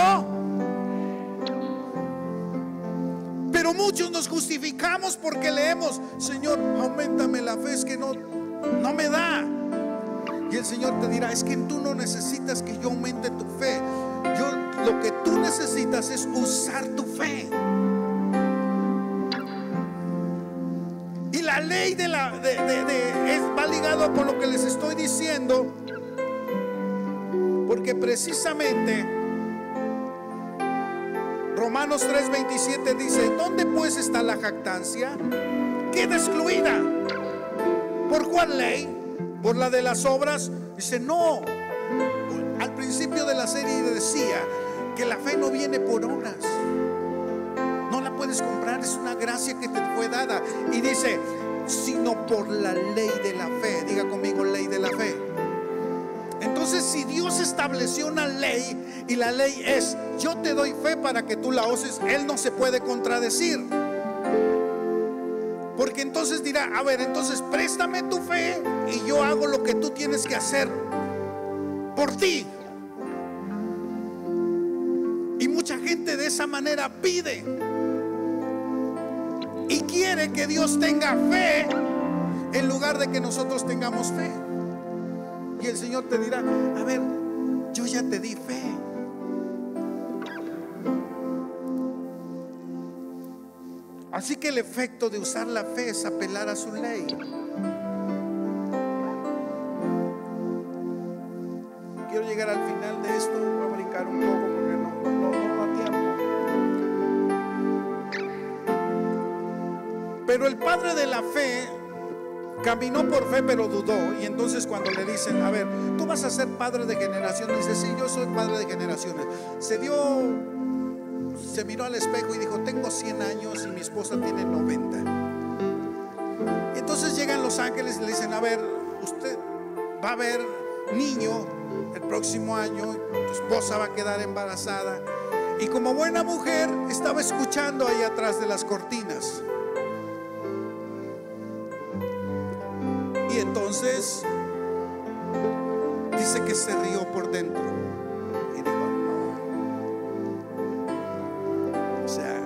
Pero muchos nos justificamos porque leemos, Señor, auméntame la fe, es que no me da. Y el Señor te dirá, es que tú no necesitas que yo aumente tu fe. Lo que tú necesitas es usar tu fe. Y la ley va ligado con lo que les estoy diciendo, porque precisamente Romanos 3:27 dice, ¿dónde pues está la jactancia? Queda excluida. ¿Por cuál ley? ¿Por la de las obras? Dice, no. Al principio de la serie decía que la fe no viene por obras. No la puedes puedes comprar, es una gracia que te fue dada. Y dice, sino por la ley de la fe. Diga conmigo, ley de la fe. Entonces, si Dios estableció una ley y la ley es, yo te doy fe para que tú la uses, Él no se puede contradecir. Porque entonces dirá, a ver, entonces préstame tu fe y yo hago lo que tú tienes que hacer por ti. Y mucha gente de esa manera pide y quiere que Dios tenga fe en lugar de que nosotros tengamos fe. Y el Señor te dirá, a ver, yo ya te di fe. Así que el efecto de usar la fe es apelar a su ley. Quiero llegar al final de esto. Voy a brincar un poco porque no da tiempo. Pero el padre de la fe caminó por fe, pero dudó. Y entonces cuando le dicen, a ver, tú vas a ser padre de generaciones, dice, sí, yo soy padre de generaciones. Se miró al espejo y dijo, tengo 100 años y mi esposa tiene 90. Y entonces llegan los ángeles y le dicen, a ver, usted va a haber niño el próximo año, tu esposa va a quedar embarazada. Y como buena mujer estaba escuchando ahí atrás de las cortinas. Y entonces dice que se rió por dentro y dijo, no, o sea,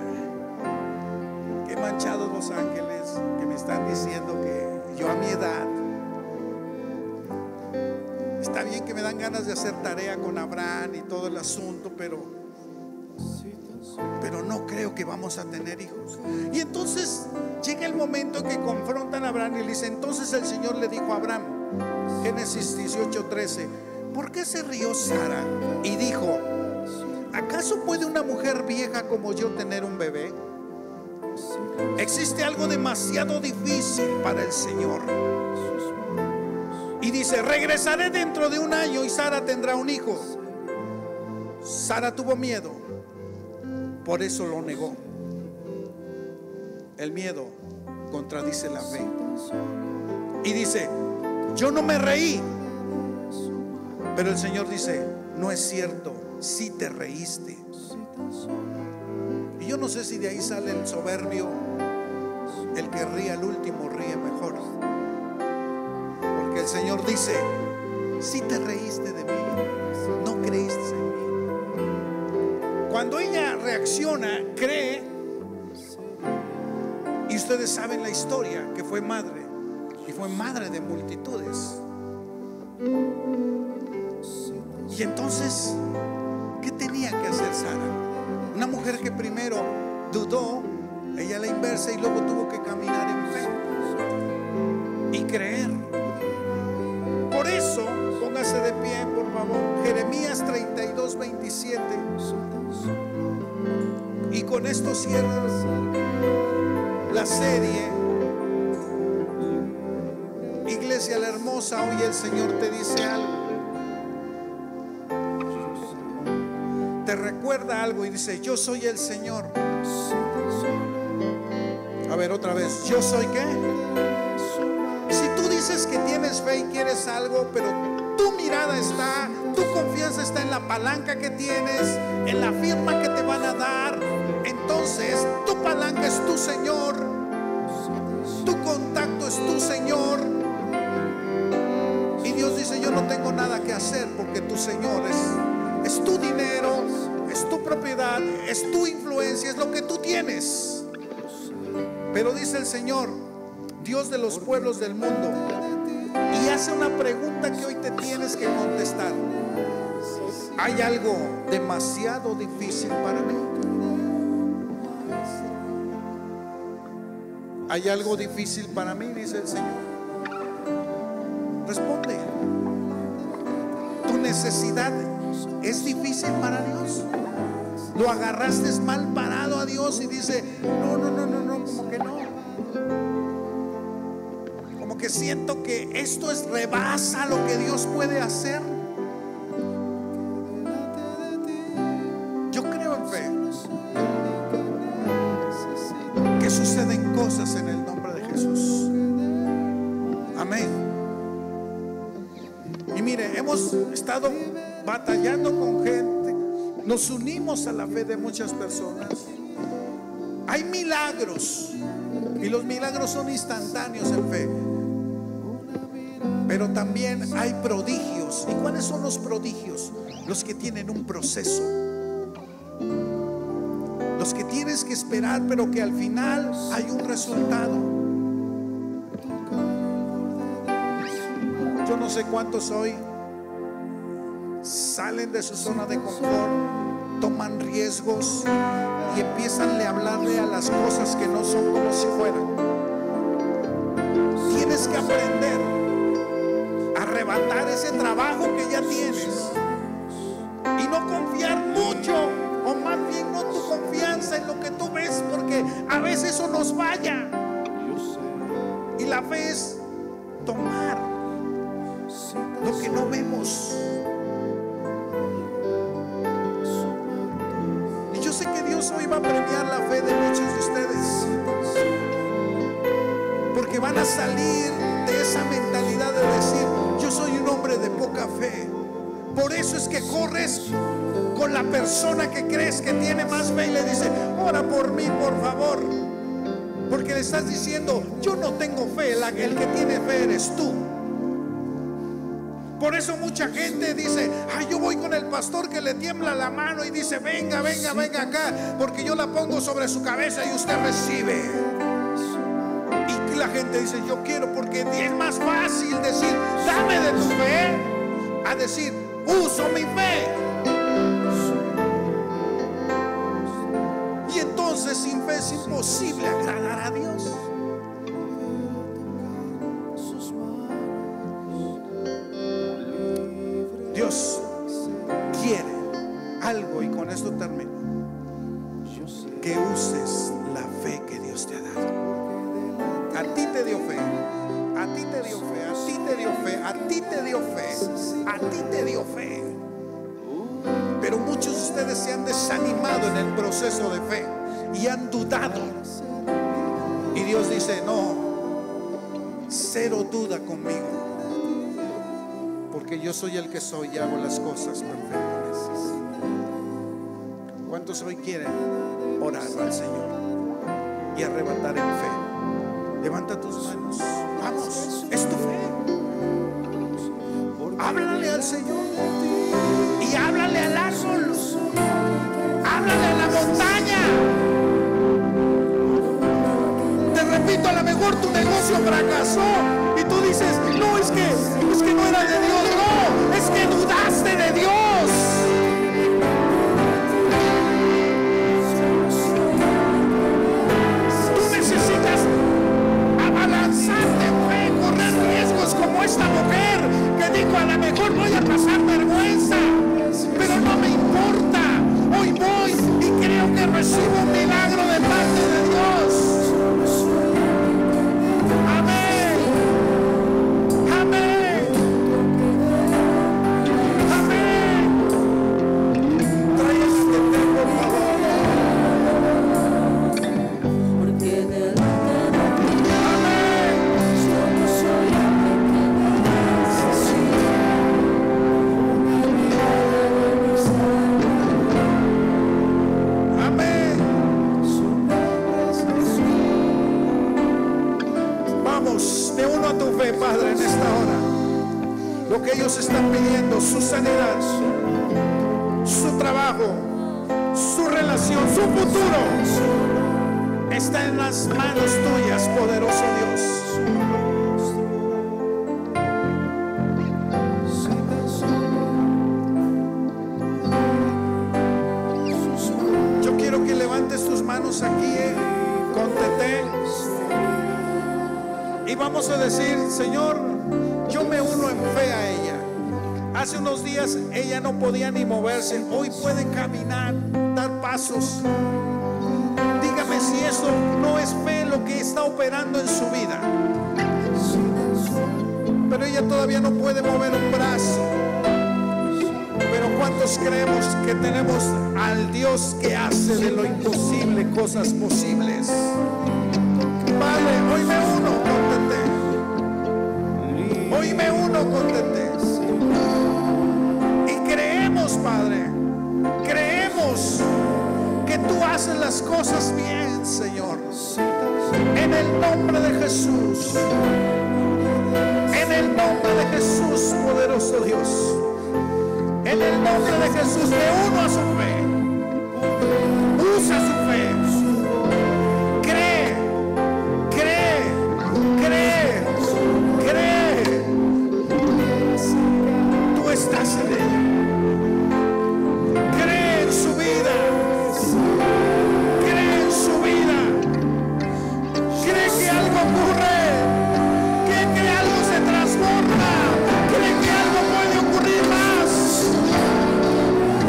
qué manchados los ángeles que me están diciendo que yo a mi edad, está bien que me dan ganas de hacer tarea con Abraham y todo el asunto, pero no creo que vamos a tener hijos. Y entonces llega el momento en que confrontan a Abraham y le dice, entonces el Señor le dijo a Abraham, Génesis 18:13, ¿por qué se rió Sara? Y dijo, ¿acaso puede una mujer vieja como yo tener un bebé? Existe algo demasiado difícil para el Señor. Y dice, regresaré dentro de un año y Sara tendrá un hijo. Sara tuvo miedo, por eso lo negó. El miedo contradice la fe. Y dice, yo no me reí. Pero el Señor dice, no es cierto, sí te reíste. Y yo no sé si de ahí sale el soberbio, el que ríe al último ríe mejor. Porque el Señor dice, sí te reíste de mí, no creíste en mí. Cuando ella reacciona, cree. Y ustedes saben la historia, que fue madre, y fue madre de multitudes. Y entonces, ¿qué tenía que hacer Sara? Una mujer que primero dudó, ella a la inversa, y luego tuvo que caminar en fe y creer. Por eso, póngase de pie, por favor. Jeremías 32:27. Y con esto cierras la serie. Iglesia la hermosa, hoy el Señor te dice algo. Te recuerda algo y dice, yo soy el Señor. A ver, otra vez, ¿yo soy qué? Si tú dices que tienes fe y quieres algo, pero tu mirada está, tu confianza está en la palanca que tienes, en la firma que te van a dar, entonces tu palanca es tu Señor, tu contacto es tu Señor. Y Dios dice, yo no tengo nada que hacer porque tu Señor es tu dinero, es tu propiedad, es tu influencia, es lo que tú tienes. Pero dice el Señor, Dios de los pueblos del mundo, y hace una pregunta que hoy te tienes que contestar. ¿Hay algo demasiado difícil para mí? ¿Hay algo difícil para mí? Dice el Señor. Responde. ¿Tu necesidad es difícil para Dios? ¿Lo agarraste mal parado a Dios y dice, no, como que no? Como que siento que esto rebasa lo que Dios puede hacer. Yo creo en fe. suceden cosas en el nombre de Jesús. Amén. Y mire, hemos estado batallando con gente, nos unimos a la fe de muchas personas. Hay milagros y los milagros son instantáneos en fe, pero también hay prodigios. ¿Y cuáles son los prodigios? Los que tienen un proceso, los que tienes que esperar, pero que al final hay un resultado. Yo no sé cuántos hoy salen de su zona de confort, toman riesgos y empiezan a hablarle a las cosas que no son como si fueran. Tienes que aprender a arrebatar ese trabajo que ya tienes y no confiar mucho, o más bien no tu confianza en lo que tú ves, porque a veces eso nos falla. Y la fe es tomar lo que no vemos. Y yo sé que Dios hoy va a premiar la fe de muchos de ustedes, porque van a salir de esa mentalidad de decir: yo soy un hombre de poca fe. Por eso es que corres con la persona que crees que tiene más fe y le dice: ora por mí, por favor. Porque le estás diciendo: yo no tengo fe, el que tiene fe eres tú. Por eso mucha gente dice: ay, yo voy con el pastor que le tiembla la mano y dice: venga, venga, venga acá, porque yo la pongo sobre su cabeza y usted recibe. Y la gente dice: yo quiero, porque es más fácil decir: dame de tu fe, a decir: uso mi fe. Y entonces sin fe es imposible agradar a Dios. Dios quiere algo, y con esto termino: que uses la fe que Dios te ha dado. A ti te dio fe, a ti te dio fe, a ti te dio fe, a ti te dio fe, a ti te dio fe. Pero muchos de ustedes se han desanimado en el proceso de fe y han dudado. Y Dios dice: no, cero duda conmigo, porque yo soy el que soy y hago las cosas perfectas. ¿Cuántos hoy quieren orar al Señor y arrebatar en fe? Levanta tus manos. Vamos, es tu fe. Háblale al Señor y háblale al árbol. Háblale a la montaña. Te repito, a lo mejor tu negocio fracasó y tú dices: no, es que no era de Dios. No, es que dudaste de Dios. Como esta mujer que dijo: a lo mejor voy a pasar vergüenza, pero no me importa, hoy voy y creo que recibo un milagro de parte de Dios. Amén, amén, amén. Trae este té, por favor. Padre, en esta hora, lo que ellos están pidiendo, su sanidad, su trabajo, su relación, su futuro, está en las manos tuyas, poderoso Dios. Yo quiero que levantes tus manos aquí, cóntate. Y vamos a decir: Señor, yo me uno en fe a ella. Hace unos días ella no podía ni moverse, hoy puede caminar, dar pasos. Dígame si eso no es fe lo que está operando en su vida. Pero ella todavía no puede mover un brazo. Pero ¿cuántos creemos que tenemos al Dios que hace de lo imposible cosas posibles? las cosas bien, Señor. En el nombre de Jesús. En el nombre de Jesús, poderoso Dios. En el nombre de Jesús, te uno a su fe. Usa su fe. Cree, cree, cree, cree. Tú estás en ella. Cree en su vida. Cree en su vida. Cree que algo ocurre. Cree que algo se transforma. Cree que algo puede ocurrir más.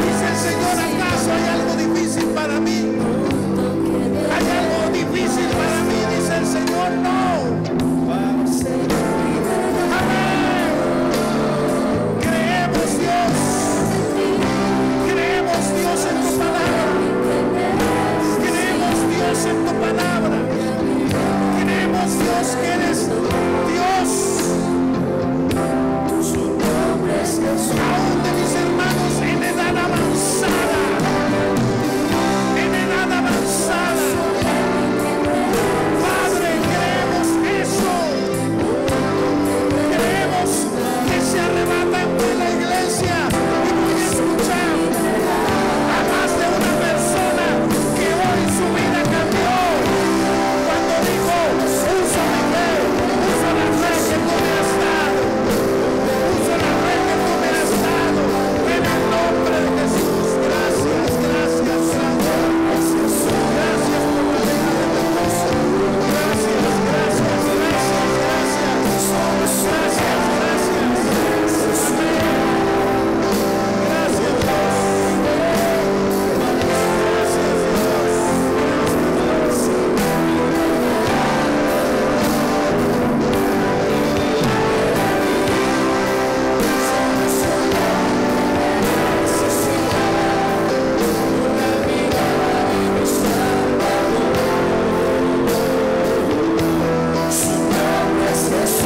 Dice el Señor, ¿acaso hay algo difícil para mí? ¿Hay algo difícil para mí? Dice el Señor, no. Amén. Creemos, Dios. Creemos, Dios, en tu palabra. Creemos, Dios, en tu palabra. Creemos, Dios, que eres Dios. Aún de mis hermanos en edad avanzada. En edad avanzada. Padre, creemos eso. Creemos que se arrebatan de la iglesia. Y voy a escuchar a más de una persona que hoy su vida cambió. Cuando dijo, uso mi fe, uso la fe que tú me has dado. Uso la fe que tú me has dado. En el nombre de Jesús. Gracias, gracias, Señor. Gracias por la vida de tu esposo. Gracias, gracias, gracias, gracias. Gracias, gracias. Amén. Gracias, Dios.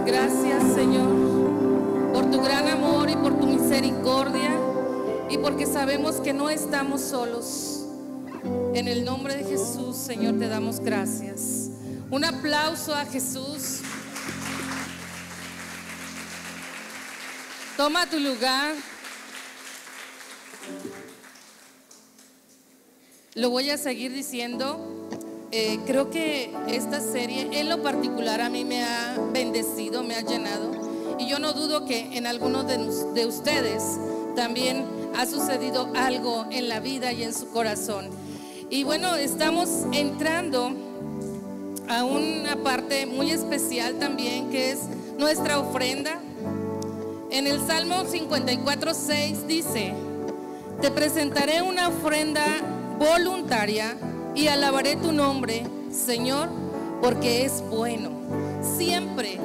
Gracias, Señor, por tu gran amor y por tu misericordia, y porque sabemos que no estamos solos. En el nombre de Jesús, Señor, te damos gracias. Un aplauso a Jesús. Toma tu lugar. Lo voy a seguir diciendo. Creo que esta serie en lo particular a mí me ha bendecido, me ha llenado, y yo no dudo que en algunos de ustedes también ha sucedido algo en la vida y en su corazón. Y bueno, estamos entrando a una parte muy especial también, que es nuestra ofrenda. En el Salmo 54:6 dice: te presentaré una ofrenda voluntaria y alabaré tu nombre, Señor, porque es bueno. Siempre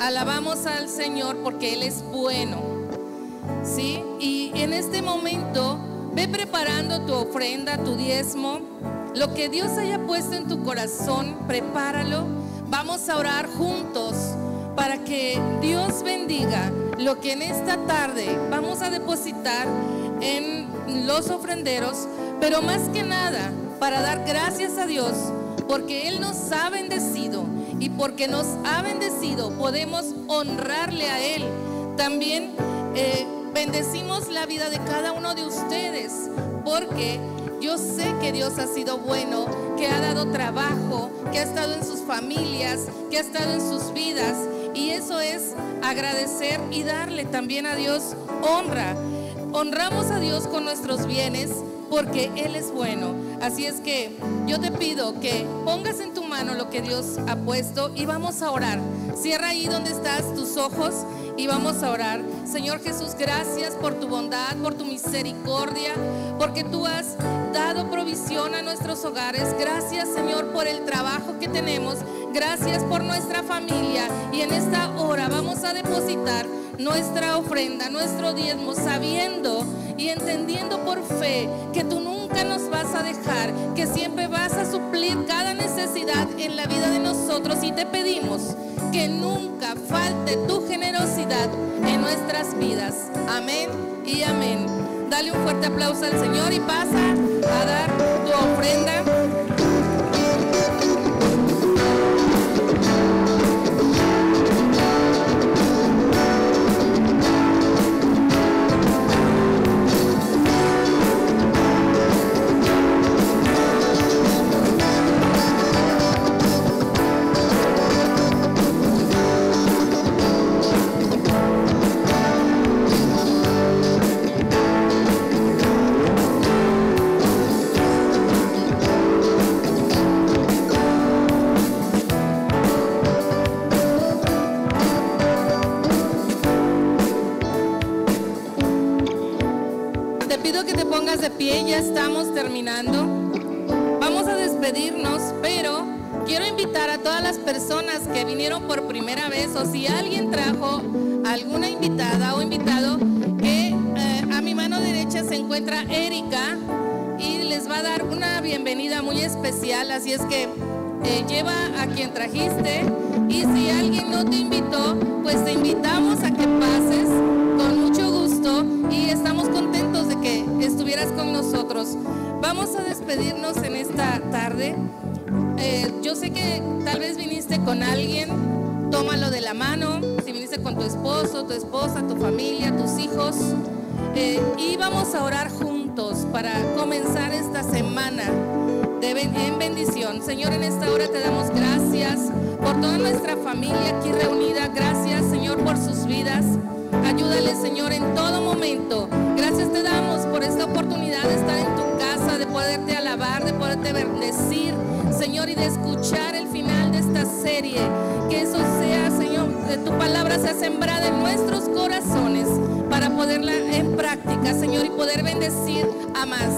alabamos al Señor porque Él es bueno, ¿sí? Y en este momento ve preparando tu ofrenda, tu diezmo, lo que Dios haya puesto en tu corazón, prepáralo. Vamos a orar juntos para que Dios bendiga lo que en esta tarde vamos a depositar en los ofrenderos, pero más que nada para dar gracias a Dios porque Él nos ha bendecido, y porque nos ha bendecido podemos honrarle a Él. También bendecimos la vida de cada uno de ustedes, porque yo sé que Dios ha sido bueno, que ha dado trabajo, que ha estado en sus familias, que ha estado en sus vidas, y eso es agradecer y darle también a Dios honra. Honramos a Dios con nuestros bienes porque Él es bueno. Así es que yo te pido que pongas en tu mano lo que Dios ha puesto y vamos a orar. Cierra ahí donde estás tus ojos y vamos a orar. Señor Jesús, gracias por tu bondad, por tu misericordia, porque tú has dado provisión a nuestros hogares. Gracias, Señor, por el trabajo que tenemos. Gracias por nuestra familia. Y en esta hora vamos a depositar nuestra ofrenda, nuestro diezmo, sabiendo y entendiendo por fe que tú nunca nos vas a dejar, que siempre vas a suplir cada necesidad en la vida de nosotros, y te pedimos que nunca falte tu generosidad en nuestras vidas. Amén y amén. Dale un fuerte aplauso al Señor y pasa a dar tu ofrenda. De pie, ya estamos terminando. Vamos a despedirnos, pero quiero invitar a todas las personas que vinieron por primera vez, o si alguien trajo alguna invitada o invitado, que a mi mano derecha se encuentra Erika y les va a dar una bienvenida muy especial. Así es que lleva a quien trajiste, y si alguien no te invitó, pues te invitamos a que pases con mucho gusto, y estamos contentos de que estuvieras con nosotros. Vamos a despedirnos en esta tarde. Yo sé que tal vez viniste con alguien, tómalo de la mano. Si viniste con tu esposo, tu esposa, tu familia, tus hijos, y vamos a orar juntos para comenzar esta semana en bendición. Señor, en esta hora te damos gracias por toda nuestra familia aquí reunida. Gracias, Señor, por sus vidas. Ayúdale, Señor, en todo momento. Gracias te damos por esta oportunidad de estar en tu casa, de poderte alabar, de poderte bendecir, Señor, y de escuchar el final de esta serie. Que eso sea, Señor, que tu palabra sea sembrada en nuestros corazones para poderla en práctica, Señor, y poder bendecir a más.